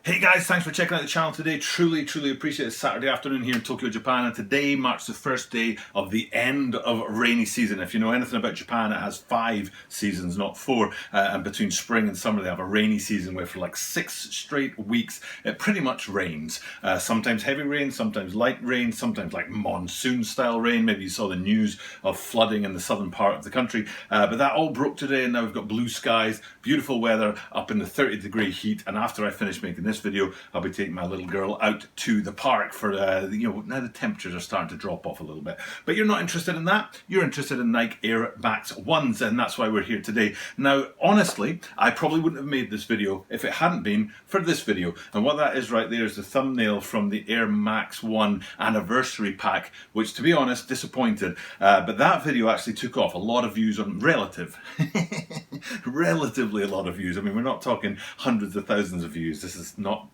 Hey guys, thanks for checking out the channel today. Truly appreciate it. It's Saturday afternoon here in Tokyo, Japan, and today marks the first day of the end of rainy season. If you know anything about Japan, it has 5 seasons, not 4. And between spring and summer, they have a rainy season where for like 6 straight weeks, it pretty much rains. Sometimes heavy rain, sometimes light rain, sometimes like monsoon-style rain. Maybe you saw the news of flooding in the southern part of the country. But that all broke today, and now we've got blue skies, beautiful weather, up in the 30-degree heat. And after I finish making this video, I'll be taking my little girl out to the park for now the temperatures are starting to drop off a little bit. But you're not interested in that. You're interested in Nike Air Max 1s, and that's why we're here today. Now, honestly, I probably wouldn't have made this video if it hadn't been for this video. And what that is right there is the thumbnail from the Air Max 1 anniversary pack, which, to be honest, disappointed. But that video actually took off a lot of views on relatively a lot of views. I mean, we're not talking hundreds of thousands of views. This is not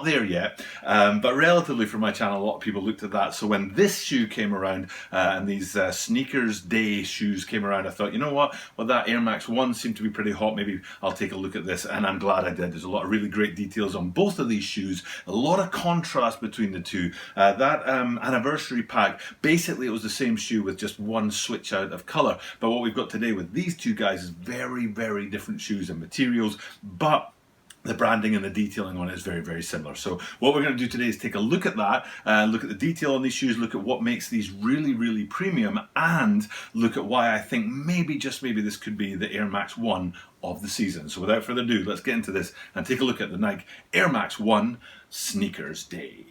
there yet, but relatively for my channel, a lot of people looked at that. So when this shoe came around and these Sneakers Day shoes came around, I thought, you know what, well, that Air Max 1 seemed to be pretty hot, maybe I'll take a look at this, and I'm glad I did. There's a lot of really great details on both of these shoes, a lot of contrast between the two. That anniversary pack, basically it was the same shoe with just one switch out of colour, but what we've got today with these two guys is very different shoes and materials, but the branding and the detailing on it is very similar. So what we're going to do today is take a look at that, look at the detail on these shoes, look at what makes these really premium, and look at why I think maybe, just maybe, this could be the Air Max 1 of the season. So without further ado, let's get into this and take a look at the Nike Air Max 1 Sneakers Day.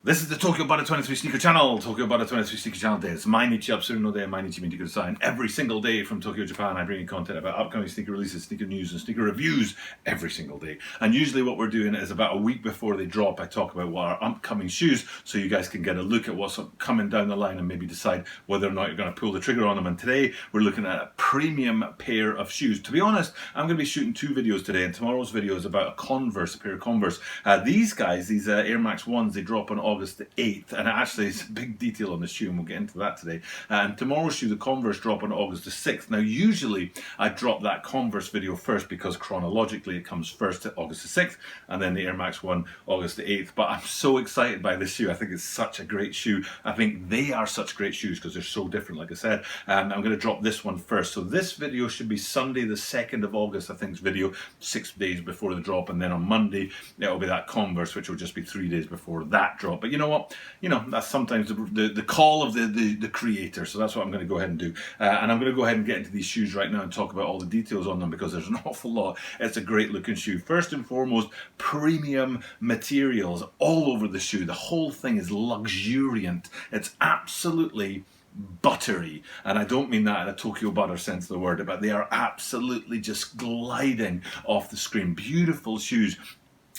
This is the Tokyo Brought 23 Sneaker Channel, Tokyo Brought 23 Sneaker Channel Day. It's Mainichi Absuru no Day, Mainichi Minti Kudasai. Every single day from Tokyo, Japan, I bring you content about upcoming sneaker releases, sneaker news, and sneaker reviews every single day. And usually what we're doing is about a week before they drop, I talk about what are upcoming shoes, so you guys can get a look at what's coming down the line and maybe decide whether or not you're going to pull the trigger on them. And today we're looking at a premium pair of shoes. To be honest, I'm going to be shooting 2 videos today, and tomorrow's video is about a Converse, a pair of Converse. These guys, these Air Max 1s, they drop on August the 8th. And actually, it's a big detail on the shoe, and we'll get into that today. And tomorrow's shoe, the Converse, drop on August the 6th. Now, usually I drop that Converse video first because chronologically it comes first at August the 6th, and then the Air Max 1 August the 8th. But I'm so excited by this shoe. I think it's such a great shoe. I think they are such great shoes because they're so different, like I said. And I'm going to drop this one first. So this video should be Sunday the 2nd of August, I think's video, 6 days before the drop. And then on Monday, it'll be that Converse, which will just be 3 days before that drop. But you know what? That's sometimes the call of the creator. So that's what I'm going to go ahead and do. And I'm going to go ahead and get into these shoes right now and talk about all the details on them, because there's an awful lot. It's a great looking shoe. First and foremost, premium materials all over the shoe. The whole thing is luxuriant. It's absolutely buttery, and I don't mean that in a Tokyo butter sense of the word, but they are absolutely just gliding off the screen. Beautiful shoes.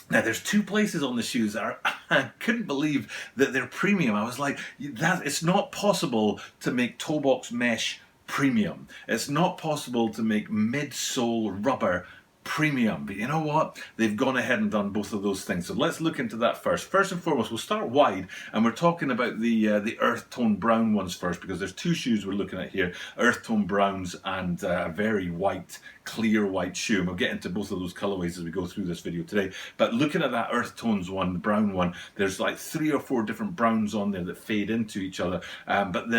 Now, there's 2 places on the shoes that are, I couldn't believe that they're premium. I was like, it's not possible to make toe box mesh premium. It's not possible to make midsole rubber premium. But you know what? They've gone ahead and done both of those things. So let's look into that first. First and foremost, we'll start wide, and we're talking about the earth tone brown ones first, because there's 2 shoes we're looking at here, earth tone browns and a very white, clear white shoe. And we'll get into both of those colorways as we go through this video today. But looking at that earth tones one, the brown one, there's like 3 or 4 different browns on there that fade into each other. But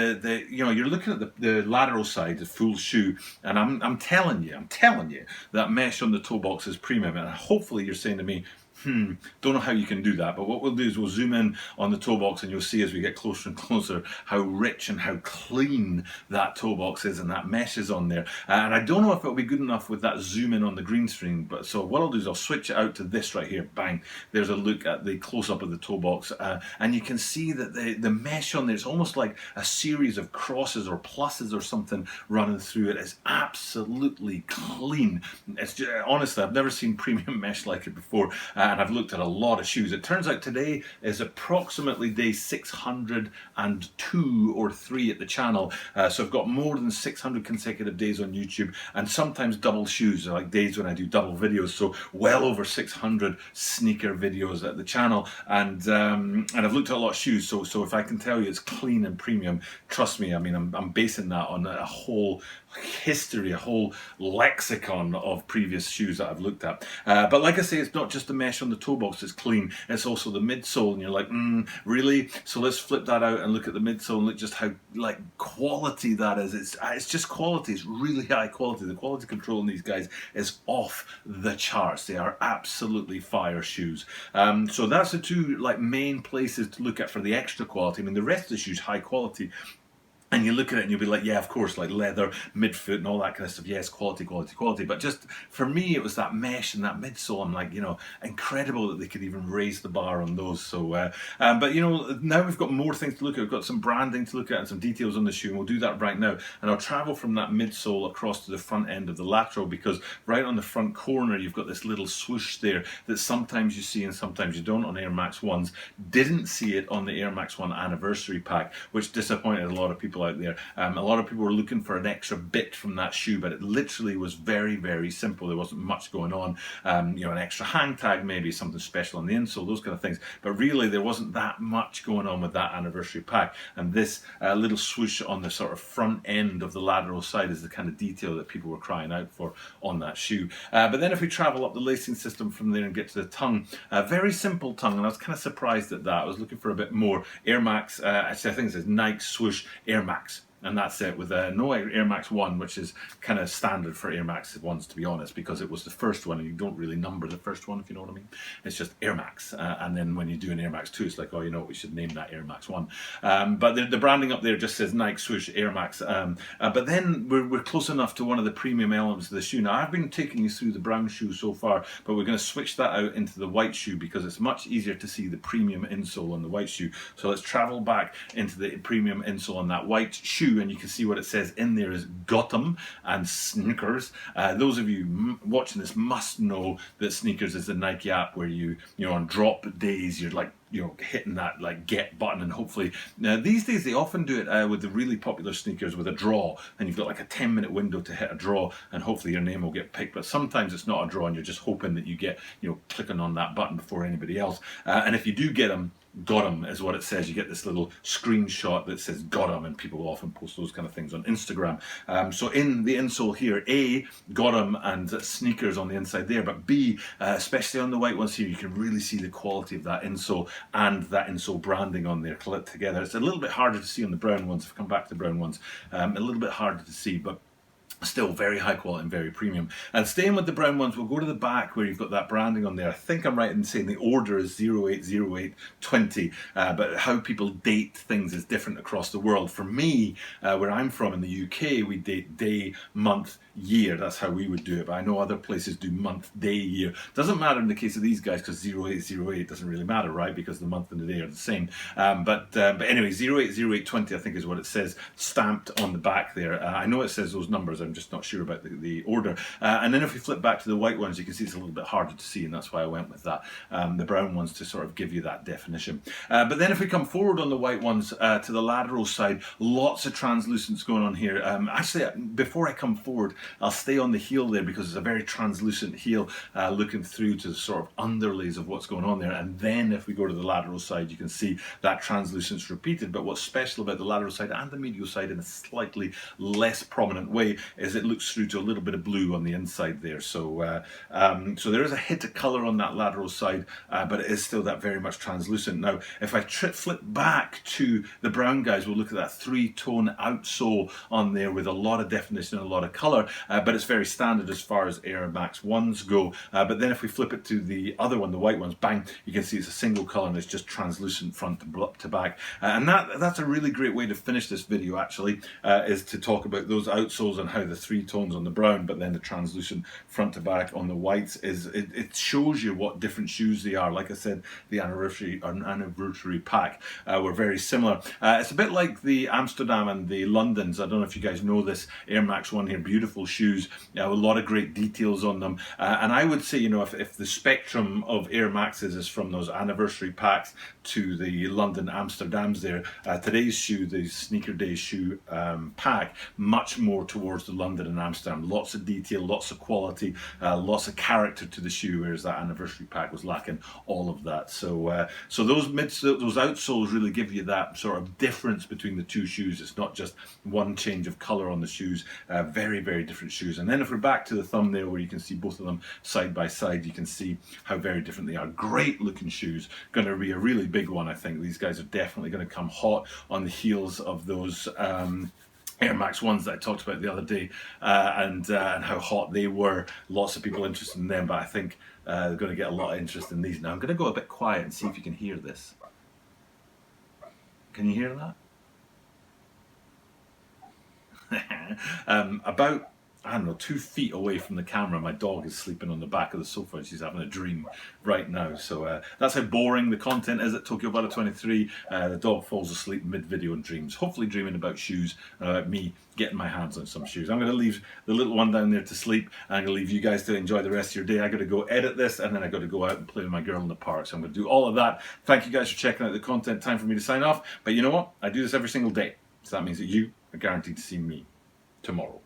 you're looking at the lateral side, the full shoe, and I'm telling you, that mesh on the toe box is premium. And hopefully you're saying to me, don't know how you can do that, but what we'll do is we'll zoom in on the toe box, and you'll see as we get closer and closer how rich and how clean that toe box is, and that mesh is on there. And I don't know if it'll be good enough with that zoom in on the green screen, but so what I'll do is I'll switch it out to this right here. Bang, there's a look at the close-up of the toe box, and you can see that the mesh on there, it's almost like a series of crosses or pluses or something running through it. It's absolutely clean. It's just, honestly, I've never seen premium mesh like it before. and I've looked at a lot of shoes. It turns out today is approximately day 602 or 3 at the channel, so I've got more than 600 consecutive days on YouTube, and sometimes double shoes, like days when I do double videos, so well over 600 sneaker videos at the channel, and I've looked at a lot of shoes, so if I can tell you it's clean and premium, trust me, I mean, I'm basing that on a whole history, a whole lexicon of previous shoes that I've looked at. But like I say, it's not just the mesh on the toe box that's clean, it's also the midsole, and you're like, really? So let's flip that out and look at the midsole and look just how like quality that is. It's just quality. It's really high quality. The quality control in these guys is off the charts. They are absolutely fire shoes. So that's the two like main places to look at for the extra quality. I mean, the rest of the shoes high quality. And you look at it and you'll be like, yeah, of course, like leather, midfoot and all that kind of stuff. Yes, quality, quality, quality. But just for me, it was that mesh and that midsole. I'm like, you know, incredible that they could even raise the bar on those. So, but you know, now we've got more things to look at. We've got some branding to look at and some details on the shoe. And we'll do that right now. And I'll travel from that midsole across to the front end of the lateral, because right on the front corner, you've got this little swoosh there that sometimes you see and sometimes you don't on Air Max 1s. Didn't see it on the Air Max 1 anniversary pack, which disappointed a lot of people out there. A lot of people were looking for an extra bit from that shoe, but it literally was very, very simple. There wasn't much going on. You know, an extra hang tag, maybe something special on the insole, those kind of things. But really, there wasn't that much going on with that anniversary pack. And this little swoosh on the sort of front end of the lateral side is the kind of detail that people were crying out for on that shoe. But then if we travel up the lacing system from there and get to the tongue, very simple tongue, and I was kind of surprised at that. I was looking for a bit more. Air Max, actually I think it says Nike swoosh Air Max. And that's it, with no Air Max 1, which is kind of standard for Air Max 1s, to be honest, because it was the first one, and you don't really number the first one, if you know what I mean. It's just Air Max. And then when you do an Air Max 2, it's like, oh, you know, we should name that Air Max 1. But the branding up there just says Nike swoosh Air Max. But then we're close enough to one of the premium elements of the shoe. Now, I've been taking you through the brown shoe so far, but we're going to switch that out into the white shoe because it's much easier to see the premium insole on the white shoe. So let's travel back into the premium insole on that white shoe, and you can see what it says in there is Got 'em and Sneakers. Those of you watching this must know that Sneakers is the Nike app where you know, on drop days, you're like, you know, hitting that like get button, and hopefully these days they often do it with the really popular sneakers with a draw, and you've got like a 10-minute window to hit a draw, and hopefully your name will get picked. But sometimes it's not a draw, and you're just hoping that you get, you know, clicking on that button before anybody else. And if you do get them, Got 'em is what it says. You get this little screenshot that says Got 'em, and people will often post those kind of things on Instagram. So in the insole here, A, Got 'em and Sneakers on the inside there, but B, especially on the white ones here, you can really see the quality of that insole and that insole branding on there together. It's a little bit harder to see on the brown ones. If I come back to the brown ones, a little bit harder to see, but still very high quality and very premium. And staying with the brown ones, we'll go to the back where you've got that branding on there. I think I'm right in saying the order is 080820, but how people date things is different across the world. For me, where I'm from in the UK, we date day, month, year. That's how we would do it, but I know other places do month, day, year. Doesn't matter in the case of these guys, because 0808 doesn't really matter, right? Because the month and the day are the same. But anyway, 080820 I think is what it says stamped on the back there. I know it says those numbers, I'm just not sure about the order. And then if we flip back to the white ones, you can see it's a little bit harder to see, and that's why I went with that. The brown ones to sort of give you that definition. But then if we come forward on the white ones to the lateral side, lots of translucence going on here. Actually, before I come forward, I'll stay on the heel there because it's a very translucent heel looking through to the sort of underlays of what's going on there. And then if we go to the lateral side, you can see that translucence repeated. But what's special about the lateral side and the medial side in a slightly less prominent way is it looks through to a little bit of blue on the inside there. So so there is a hit of colour on that lateral side, but it is still that very much translucent. Now, if I flip back to the brown guys, we'll look at that three-tone outsole on there with a lot of definition and a lot of colour. But it's very standard as far as Air Max 1s go. But then if we flip it to the other one, the white ones, bang, you can see it's a single colour and it's just translucent front to back. And that's a really great way to finish this video, actually, is to talk about those outsoles and how the three tones on the brown, but then the translucent front to back on the whites, it shows you what different shoes they are. Like I said, the anniversary pack were very similar. It's a bit like the Amsterdam and the Londons. I don't know if you guys know this Air Max 1 here. Beautiful shoes, a lot of great details on them. And I would say, if the spectrum of Air Maxes is from those anniversary packs to the London Amsterdams there, today's shoe, the Sneaker Day shoe pack, much more towards the London and Amsterdam. Lots of detail, lots of quality, lots of character to the shoe, whereas that anniversary pack was lacking all of that. So those outsoles really give you that sort of difference between the two shoes. It's not just one change of color on the shoes. Very, very different shoes. And then if we're back to the thumbnail where you can see both of them side by side, you can see how very different they are. Great looking shoes. Going to be a really big one, I think. These guys are definitely going to come hot on the heels of those Air Max 1s that I talked about the other day, and how hot they were. Lots of people interested in them, but I think they're going to get a lot of interest in these. Now I'm going to go a bit quiet and see if you can hear this. Can you hear that? About, I don't know, 2 feet away from the camera, my dog is sleeping on the back of the sofa and she's having a dream right now. So that's how boring the content is at Tokyo Butter 23. The dog falls asleep mid-video and dreams, hopefully dreaming about shoes and about me getting my hands on some shoes. I'm going to leave the little one down there to sleep, and I'm going to leave you guys to enjoy the rest of your day. I got to go edit this, and then I got to go out and play with my girl in the park. So I'm going to do all of that. Thank you guys for checking out the content. Time for me to sign off. But you know what? I do this every single day. So that means that you are guaranteed to see me tomorrow.